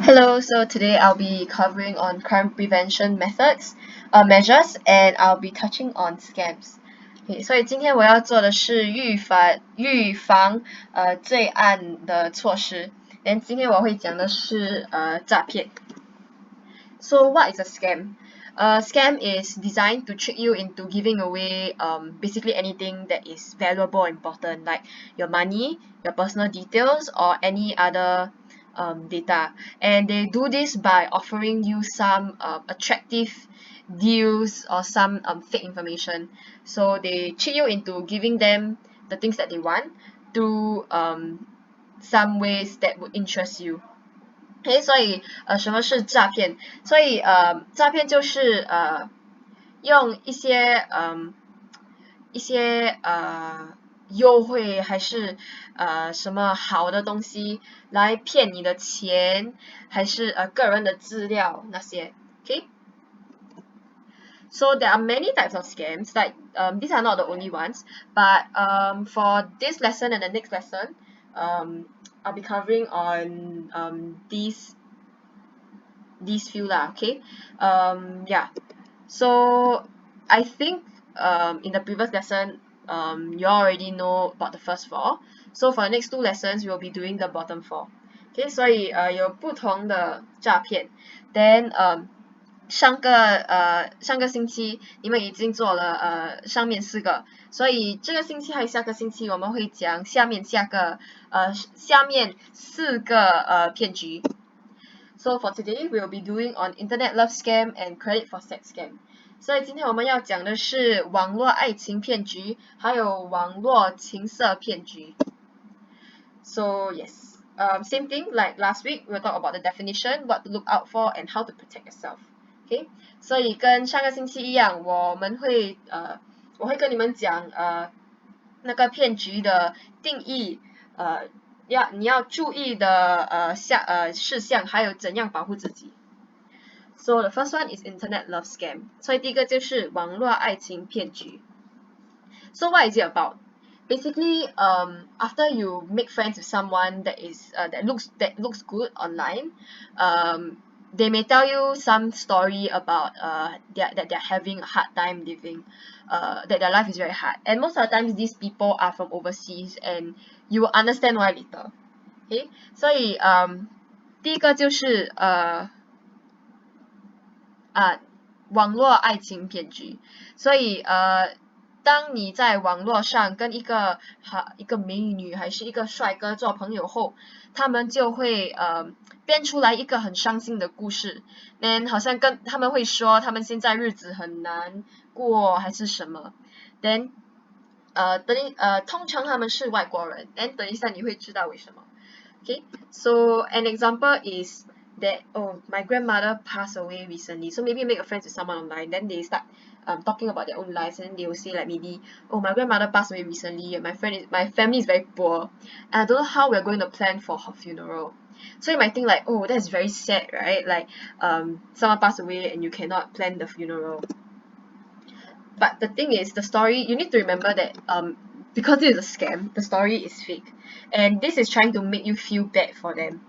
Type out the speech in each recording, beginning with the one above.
Hello, so today I'll be covering on crime prevention measures, and I'll be touching on scams. Okay, 所以今天我要做的是预防罪案的措施。今天我会讲的是诈骗。So what is a scam? A scam is designed to trick you into giving away basically anything that is valuable or important, like your money, your personal details, or any other data. And they do this by offering you some attractive deals or some fake information. So they trick you into giving them the things that they want through some ways that would interest you. OK，所以什么是诈骗？所以诈骗就是用一些优惠还是什么好的东西来骗你的钱，还是个人的资料那些。OK。So there are many types of scams. Like these are not the only ones, but for this lesson and the next lesson, I'll be covering on these few lah. Okay. Yeah. So I think in the previous lesson, you already know about the first four. So for the next two lessons, we'll be doing the bottom four. Okay. 所以有不同的诈骗。Then上个星期你们已经做了上面4个，所以这个星期还有下个星期我们会讲下面4个骗局。So for today we'll be doing on internet love scam and credit for sex scam. 所以今天我们要讲的是网络爱情骗局，还有网络情色骗局。So yes, same thing like last week, we'll talk about the definition, what to look out for, and how to protect yourself. Okay, 所以跟上个星期一样，我会跟你们讲那个骗局的定义，你要注意的事项，还有怎样保护自己。So the first one is internet love scam. 所以第一个就是网络爱情骗局。So what is it about? Basically, after you make friends with someone that looks good online, they may tell you some story about that they're having a hard time living, that their life is very hard. And most of the times, these people are from overseas, and you will understand why later. Okay, 所以第一个就是网络爱情骗局。所以当你在网络上跟一个美女还是一个帅哥做朋友后，他们就会编出来一个很伤心的故事， then 好像他们会说他们现在日子很难过还是什么， then 通常他们是外国人， then 等一下你会知道为什么。 Okay, so an example is that my grandmother passed away recently, so maybe make a friend with someone online, then they start talking about their own lives, and they will say like maybe, my grandmother passed away recently, and my family is very poor, and I don't know how we're going to plan for her funeral. So you might think like, that's very sad, right? Like someone passed away and you cannot plan the funeral. But the thing is, the story, you need to remember that because it is a scam, the story is fake, and this is trying to make you feel bad for them.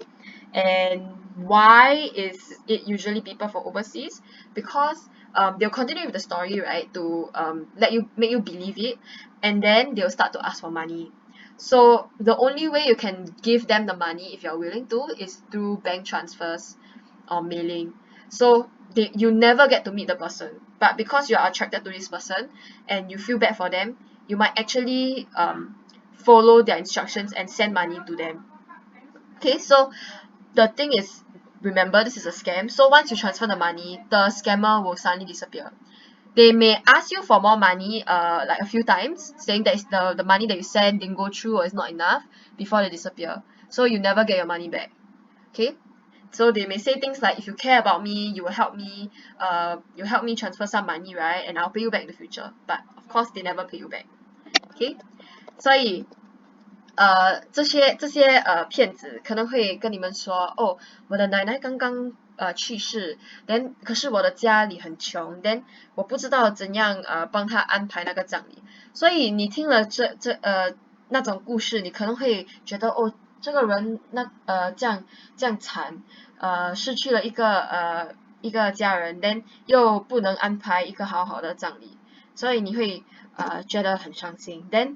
And why is it usually people from overseas? Because they'll continue with the story, right, to make you believe it, and then they'll start to ask for money. So the only way you can give them the money, if you're willing to, is through bank transfers or mailing. So you never get to meet the person, but because you are attracted to this person and you feel bad for them, you might actually follow their instructions and send money to them. Okay, so the thing is, remember, this is a scam. So once you transfer the money, the scammer will suddenly disappear. They may ask you for more money like a few times, saying that the money that you sent didn't go through or is not enough before they disappear. So you never get your money back. Okay, so they may say things like, if you care about me, you will help me, you help me transfer some money, right, and I'll pay you back in the future. But of course they never pay you back. Okay, 所以这些骗子可能会跟你们说，我的奶奶刚刚去世， then 可是我的家里很穷， then 我不知道怎样帮她安排那个葬礼。所以你听了那种故事，你可能会觉得这个人这样惨，失去了一个家人 then 又不能安排一个好好的葬礼，所以你会觉得很伤心 then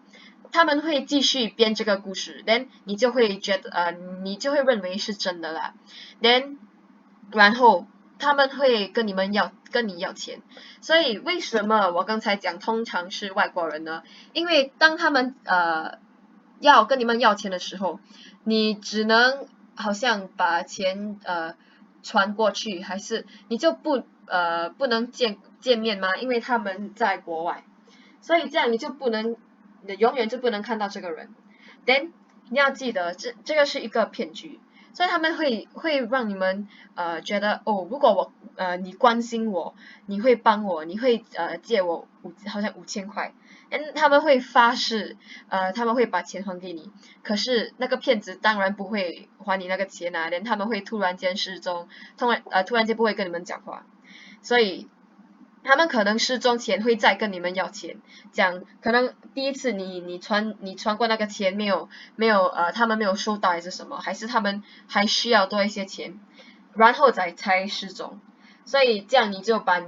他们会继续编这个故事 then 你就会你就会认为是真的啦 then 然后他们会跟你要钱，所以为什么我刚才讲通常是外国人呢？因为当他们要跟你们要钱的时候，你只能好像把钱传过去，还是你就不能见面吗？因为他们在国外，所以这样你永远就不能看到这个人。Then 你要记得这个是一个骗局。所以他们会让你们觉得哦，如果你关心我，你会帮我，你会借我好像5000块，他们会发誓他们会把钱还给你，可是那个骗子当然不会还你那个钱啊，连他们会突然间失踪，突然间不会跟你们讲话，所以他们可能失踪前会再跟你们要钱，讲可能第一次你传过那个钱他们没有收到还是什么，还是他们还需要多一些钱，然后才失踪，所以这样你就把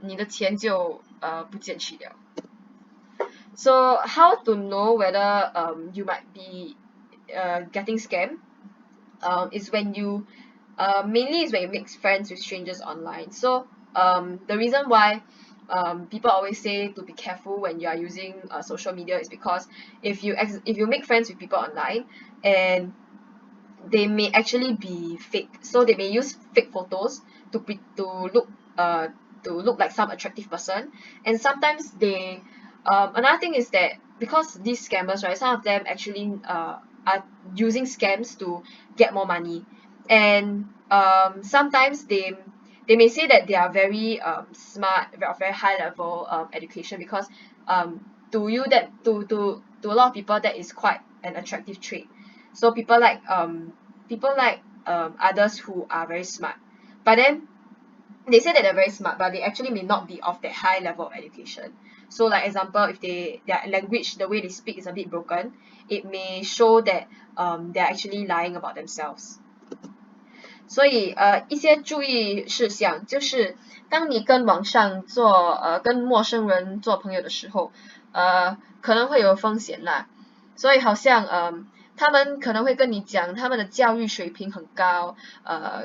你的钱就不见去了。So how to know whether you might be getting scammed? Is when you mainly is when you make friends with strangers online. So the reason why people always say to be careful when you are using social media is because if you make friends with people online and they may actually be fake, so they may use fake photos to uh look like some attractive person, and sometimes another thing is that because these scammers, right, some of them actually are using scams to get more money, and sometimes they may say that they are very smart, very high level education, because to you that to a lot of people that is quite an attractive trait. So people like others who are very smart, but then they say that they're very smart, but they actually may not be of that high level of education. So like example, if their language, the way they speak is a bit broken, it may show that they're actually lying about themselves. 所以一些注意事项就是，当你跟陌生人做朋友的时候，可能会有风险啦。所以好像他们可能会跟你讲他们的教育水平很高，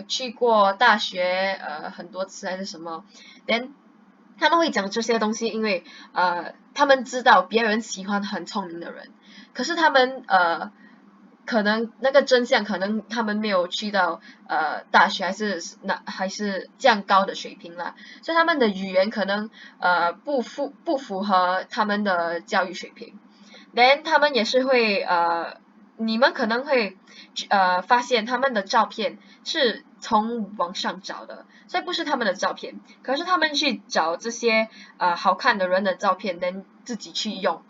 去过大学很多次还是什么，then 他们会讲这些东西，因为他们知道别人喜欢很聪明的人，可是他们可能那个真相，可能他们没有去到大学还是这样高的水平啦，所以他们的语言可能不符合他们的教育水平。then 他们也是会你们可能会发现他们的照片是从网上找的，所以不是他们的照片，可是他们去找这些好看的人的照片，then 自己去用，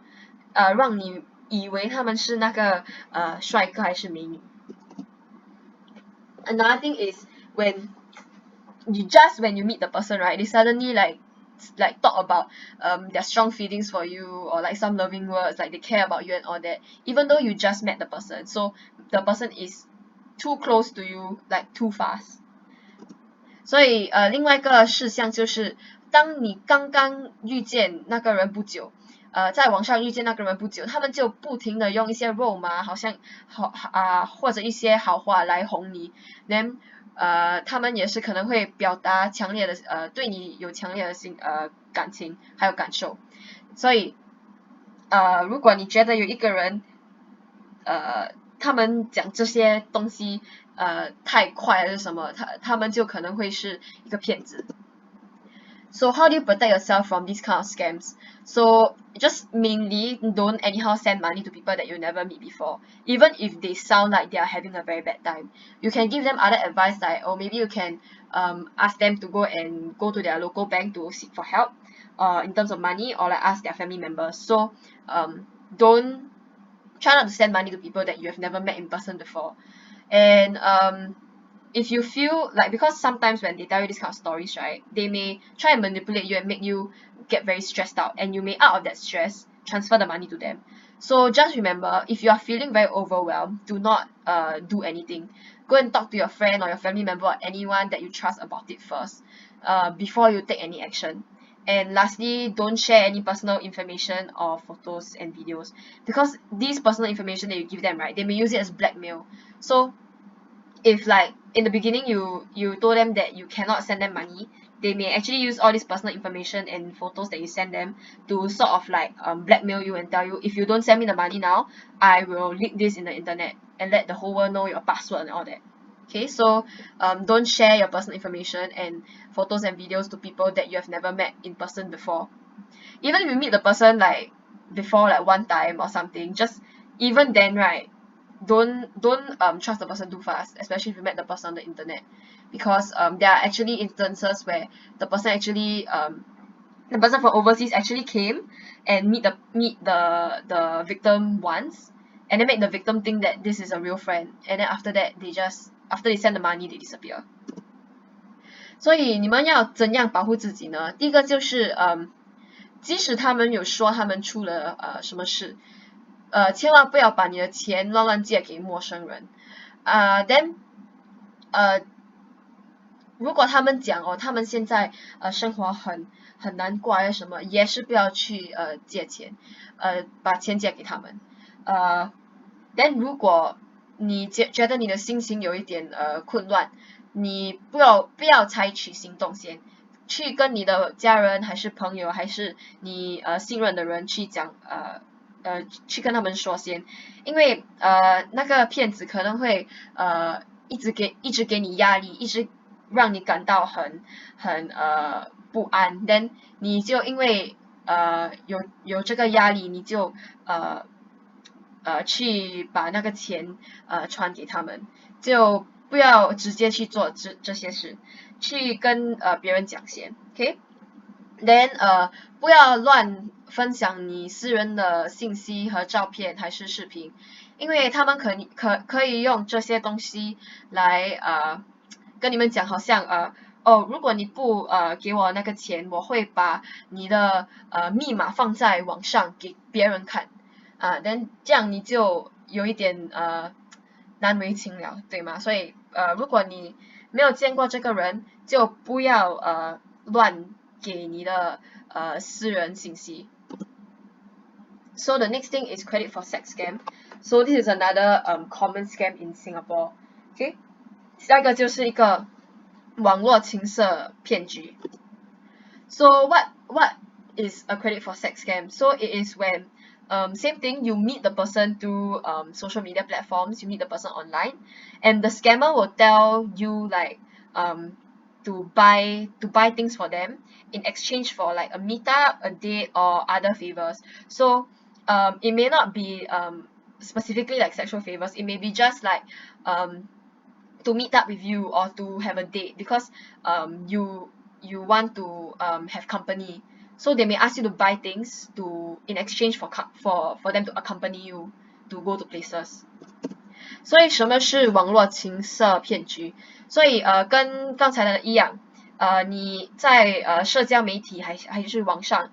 让你以为他们是那个帅哥还是美女。Another thing is when you meet the person, right, they suddenly like talk about their strong feelings for you, or like some loving words, like they care about you and all that, even though you just met the person, so the person is too close to you, like too fast. 所以另外一个事项就是，当你刚刚遇见那个人不久，在网上遇见那个人不久，他们就不停的用一些肉麻，好像或者一些好话来哄你， then 他们也是可能会表达强烈的对你有强烈的感情还有感受，所以如果你觉得有一个人他们讲这些东西太快还是什么，他们就可能会是一个骗子。So how do you protect yourself from these kind of scams? So just mainly don't anyhow send money to people that you never meet before, even if they sound like they are having a very bad time. You can give them other advice, like, or maybe you can ask them to go to their local bank to seek for help in terms of money, or like ask their family members. So don't try not to send money to people that you have never met in person before. And if you feel like, because sometimes when they tell you this kind of stories, right, they may try and manipulate you and make you get very stressed out, and you may out of that stress transfer the money to them. So just remember, if you are feeling very overwhelmed, do not do anything. Go and talk to your friend or your family member or anyone that you trust about it first, before you take any action. And lastly, don't share any personal information or photos and videos, because these personal information that you give them, right, they may use it as blackmail. So if like in the beginning you told them that you cannot send them money, they may actually use all this personal information and photos that you send them to sort of like blackmail you and tell you, if you don't send me the money now, I will leak this in the internet and let the whole world know your password and all that. Okay, so don't share your personal information and photos and videos to people that you have never met in person before. Even if you meet the person like before, like one time or something, just even then, right, don't trust the person too fast, especially if you met the person on the internet, because there are actually instances where the person actually the person from overseas actually came and meet the victim once, and then make the victim think that this is a real friend, and then after that they just after they send the money they disappear. 所以你们要怎样保护自己呢？第一个就是即使他们有说他们出了什么事，千万不要把你的钱乱借给陌生人。then 如果他们讲他们现在生活很难过还是什么，也是不要去借钱，把钱借给他们。then 如果你觉得你的心情有一点混乱，你不要采取行动先，去跟你的家人还是朋友还是你信任的人去讲去跟他们说先，因为那个骗子可能会一直给你压力，一直让你感到很不安，then 你就因为有这个压力，你就去把那个钱传给他们，就不要直接去做这些事，去跟别人讲先 ，OK？Then 不要乱分享你私人的信息和照片还是视频，因为他们可以用这些东西来跟你们讲，好像如果你不给我那个钱，我会把你的密码放在网上给别人看，then 这样你就有一点难为情了，对吗？所以如果你没有见过这个人，就不要乱给你的私人信息。So the next thing is credit for sex scam. So this is another common scam in Singapore. Okay， 下一个就是一个网络情色骗局。So what is a credit for sex scam? So it is when same thing, you meet the person through social media platforms, you meet the person online, and the scammer will tell you like to buy things for them in exchange for like a meetup, a date, or other favors. So it may not be specifically like sexual favors, it may be just like to meet up with you or to have a date, because you want to have company, so they may ask you to buy things in exchange for them to accompany you to go to places. 所以什么是网络情色骗局？所以跟刚才的一样，你在社交媒体还是网上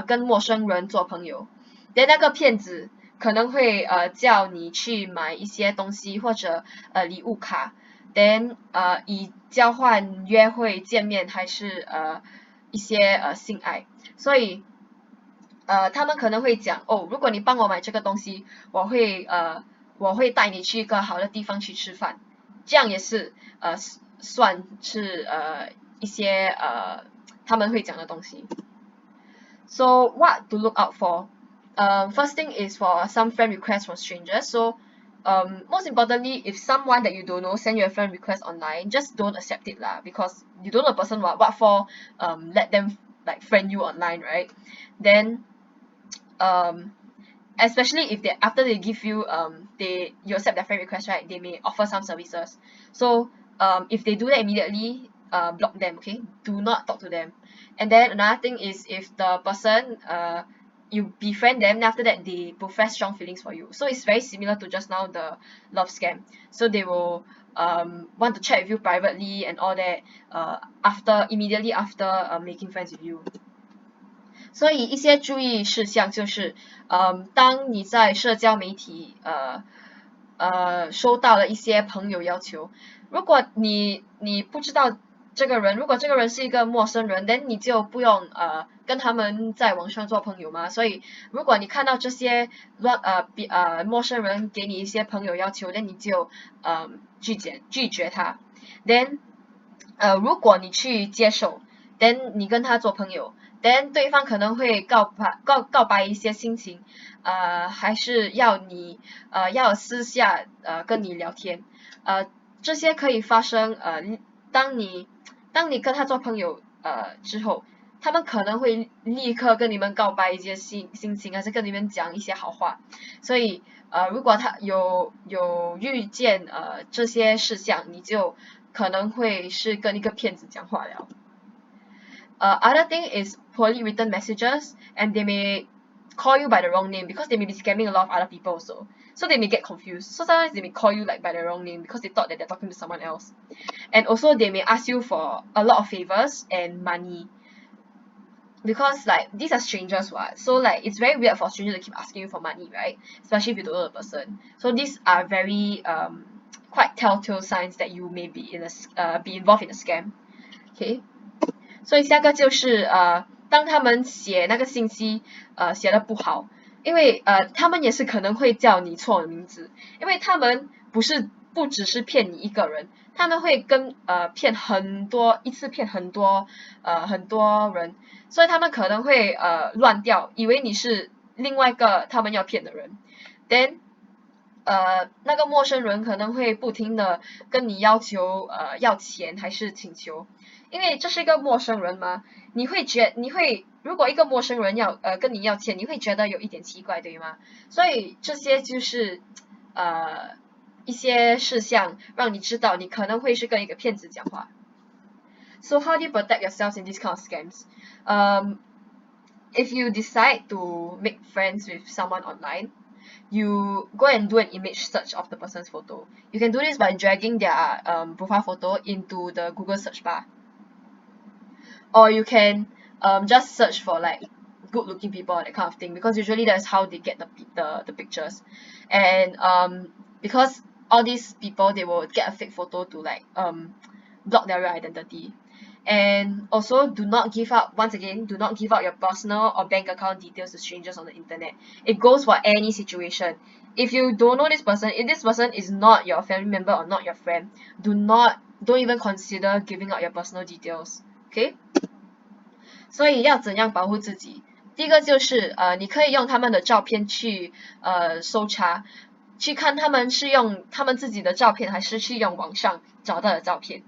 跟陌生人做朋友，那个骗子可能会叫你去买一些东西或者礼物卡，then 以交换约会见面还是一些性爱，所以他们可能会讲如果你帮我买这个东西，我会带你去一个好的地方去吃饭，这样也是算是一些他们会讲的东西。So what to look out for? First thing is for some friend requests from strangers. So most importantly, if someone that you don't know send you a friend request online, just don't accept it lah, because you don't know the person, what for let them like friend you online, right? Then especially if after they give you you accept their friend request, right, they may offer some services. So if they do that immediately, block them, okay? Do not talk to them. And then another thing is, if the person you befriend them, then after that they profess strong feelings for you. So it's very similar to just now the love scam. So they will want to chat with you privately and all that immediately after making friends with you. 所以一些注意事项就是，当你在社交媒体收到了一些朋友要求，如果你不知道这个人，如果这个人是一个陌生人，那你就不用跟他们在网上做朋友嘛。所以如果你看到这些陌生人给你一些朋友要求，那你就拒绝他。then 如果你去接受 then 你跟他做朋友 then 对方可能会告白一些心情，还是要你要私下跟你聊天，这些可以发生当你跟他做朋友之后，他们可能会立刻跟你们告白一些心情，还是跟你们讲一些好话。所以如果他有遇见这些事项，你就可能会是跟一个骗子讲话了。Other thing is poorly written messages, and they may call you by the wrong name because they may be scamming a lot of other people also. So they may get confused. So sometimes they may call you like by the wrong name because they thought that they're talking to someone else. And also they may ask you for a lot of favors and money. Because like these are strangers what, so like it's very weird for a stranger to keep asking you for money, right? Especially if you don't know the person. So these are very quite telltale signs that you may be be involved in a scam. Okay. 所以下个就是当他们写那个信息写的不好，因为他们也是可能会叫你错的名字，因为他们不只是骗你一个人，他们会骗一次骗很多人，所以他们可能会乱掉，以为你是另外一个他们要骗的人。then 那个陌生人可能会不停的跟你要求要钱还是请求，因为这是一个陌生人嘛，如果一个陌生人要跟你要钱，你会觉得有一点奇怪，对吗？所以这些就是一些事项让你知道你可能会是跟一个骗子讲话。So how do you protect yourselves in these kind of scams? If you decide to make friends with someone online, you go and do an image search of the person's photo. You can do this by dragging their profile photo into the Google search bar. Or you can just search for like good looking people, that kind of thing, because usually that's how they get the pictures. And because all these people, they will get a fake photo to like block their real identity. And also do not give out your personal or bank account details to strangers on the internet. It goes for any situation. If you don't know this person, if this person is not your family member or not your friend, don't even consider giving out your personal details. Okay? 所以要怎样保护自己？第一个就是你可以用他们的照片去搜查，去看他们是用他们自己的照片还是去用网上找到的照片。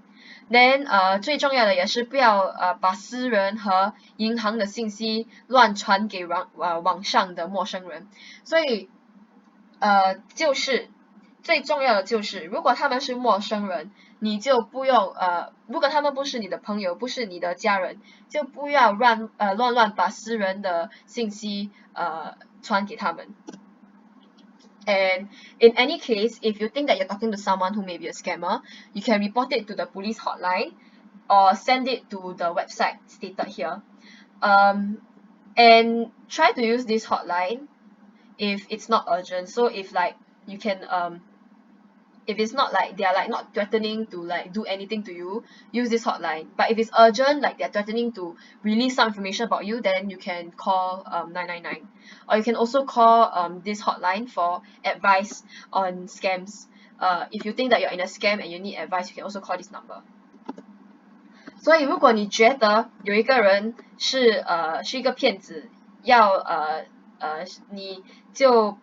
then 最重要的也是不要把私人和银行的信息乱传给网上的陌生人。所以就是最重要的就是，如果他们是陌生人，你就不用如果他们不是你的朋友，不是你的家人，就不要乱把私人的信息传给他们。And in any case, if you think that you're talking to someone who may be a scammer, you can report it to the police hotline or send it to the website stated here. And try to use this hotline if it's not urgent. So if like you can if it's not like they are like not threatening to like do anything to you, use this hotline. But if it's urgent, like they're threatening to release some information about you, then you can call 999. Or you can also call this hotline for advice on scams. If you think that you're in a scam and you need advice, you can also call this number. 所以如果你觉得有一个人是一个骗子，你就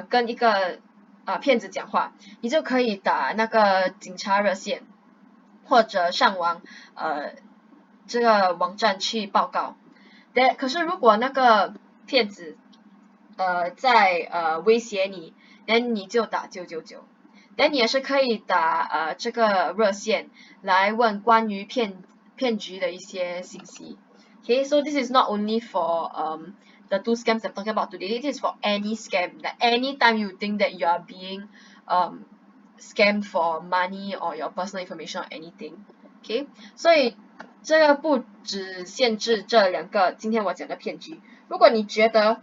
跟一个骗子讲话，你就可以打那个警察热线，或者上网这个网站去报告。可是如果那个骗子在威胁你，你就打999。你也是可以打这个热线来问关于骗局的一些信息。Okay, so this is not only for the 2 scams I'm talking about today. It is for any scam. Like anytime you think that you are being scammed for money or your personal information or anything. Okay, 所以这个不只限制这两个今天我讲的骗局。如果你觉得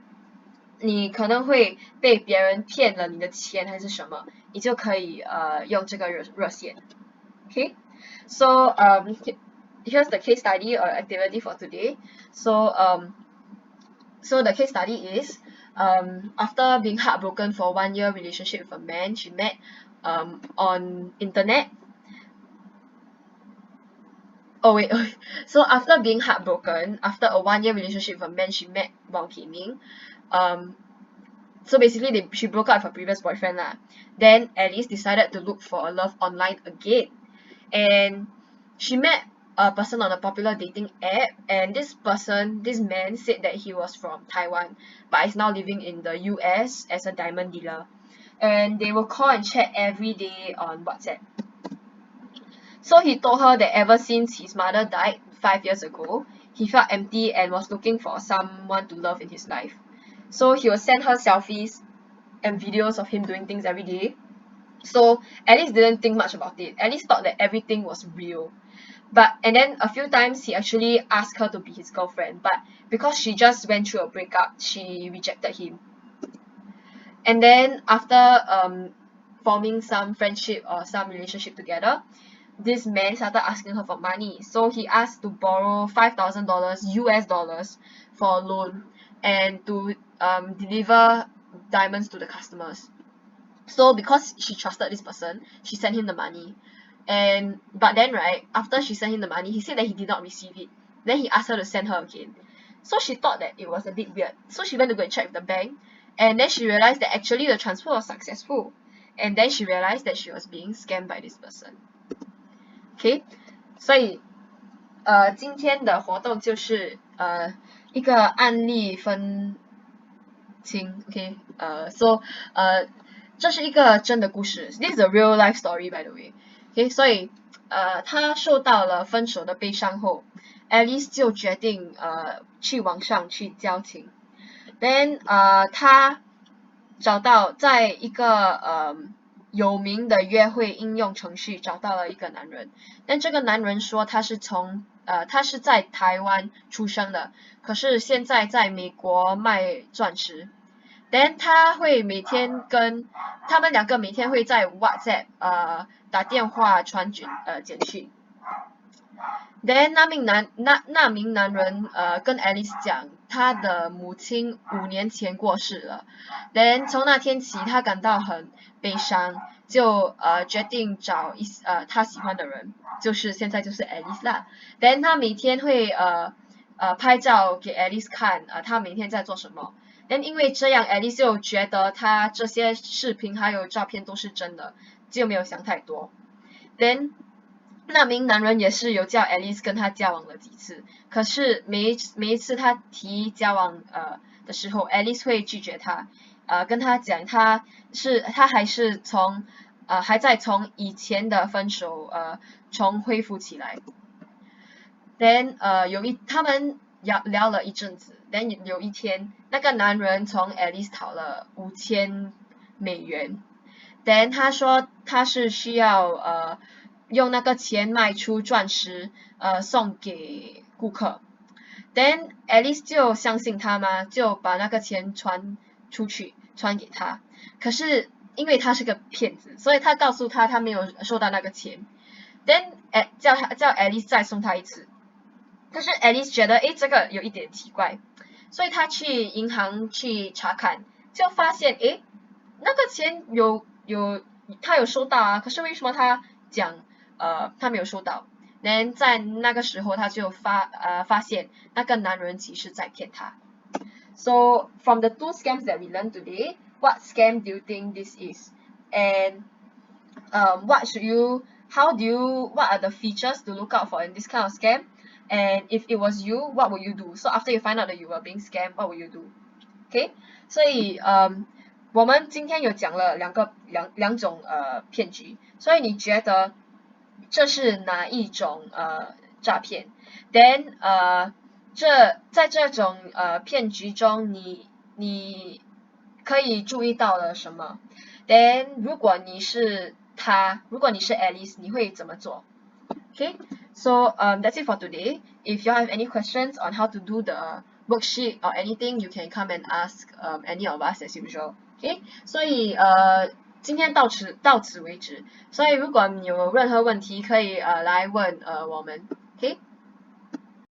你可能会被别人骗了你的钱还是什么，你就可以用这个热线。Okay, so here's the case study or activity for today. So the case study is after being heartbroken for 1 year relationship with a man she met on internet. Oh wait, so after being heartbroken, after a 1 year relationship with a man she met while gaming, so basically she broke up with her previous boyfriend lah. Then Alice decided to look for a love online again, and she met a person on a popular dating app, and this man said that he was from Taiwan but is now living in the US as a diamond dealer, and they will call and chat every day on WhatsApp. So he told her that ever since his mother died 5 years ago, he felt empty and was looking for someone to love in his life. So he would send her selfies and videos of him doing things every day. So Alice didn't think much about it. Alice thought that everything was real. And then a few times he actually asked her to be his girlfriend, but because she just went through a breakup, she rejected him. And then after forming some friendship or some relationship together, this man started asking her for money. So he asked to borrow $5,000 US dollars for a loan and to deliver diamonds to the customers. So because she trusted this person, she sent him the money. But then right, after she sent him the money, he said that he did not receive it. Then he asked her to send her again. So she thought that it was a bit weird. So she went to go and check with the bank, and then she realized that actually the transfer was successful. And then she realized that she was being scammed by this person. Okay, 所以今天的活动就是一个案例分清。Okay, so 这是一个真的故事。This is a real life story, by the way. Okay, 所以她受到了分手的悲伤后 ，Alice 就决定去网上去交情。Then 她找到在一个有名的约会应用程序找到了一个男人，但这个男人说他是在台湾出生的，可是现在在美国卖钻石。Then 他们两个每天会在 WhatsApp 打电话传简讯。Then 那名男人跟 Alice 讲，他的母亲5年前过世了。Then 从那天起，他感到很悲伤，就决定找他喜欢的人，现在就是 Alice 啦。Then 他每天会拍照给 Alice 看，他每天在做什么。Then 因为这样 Alice 就觉得他这些视频还有照片都是真的，就没有想太多。Then 那名男人也是有叫 Alice 跟他交往了几次，可是每一次他提交往的时候 ，Alice 会拒绝他，跟他讲他还在从以前的分手重恢复起来。Then 他们聊了一阵子 ，Then 有一天那个男人从 Alice 讨了$5000。Then 他说他是需要用那个钱卖出钻石送给顾客。Then Alice 就相信他嘛，就把那个钱传给他。可是因为他是个骗子，所以他告诉他没有收到那个钱。Then 叫 Alice 再送他一次。可是 Alice 觉得这个有一点奇怪，所以他去银行去查看，就发现那个钱他有收到啊，可是为什么他讲他没有收到？ Then 在那个时候他就发现那个男人其实在骗他。So from the 2 scams that we learned today, what scam do you think this is? And what are the features to look out for in this kind of scam? And if it was you, what would you do? So after you find out that you were being scammed, what would you do? Okay, 所以我们今天有讲了两种骗局，所以你觉得这是哪一种诈骗 ？Then 在这种骗局中，你可以注意到了什么 ？Then 如果你是 Alice，你会怎么做 ？Okay, So that's it for today. If you have any questions on how to do the worksheet or anything, you can come and ask any of us as usual. Okay，所以今天到此为止。所以如果你有任何问题，可以来问我们。Okay。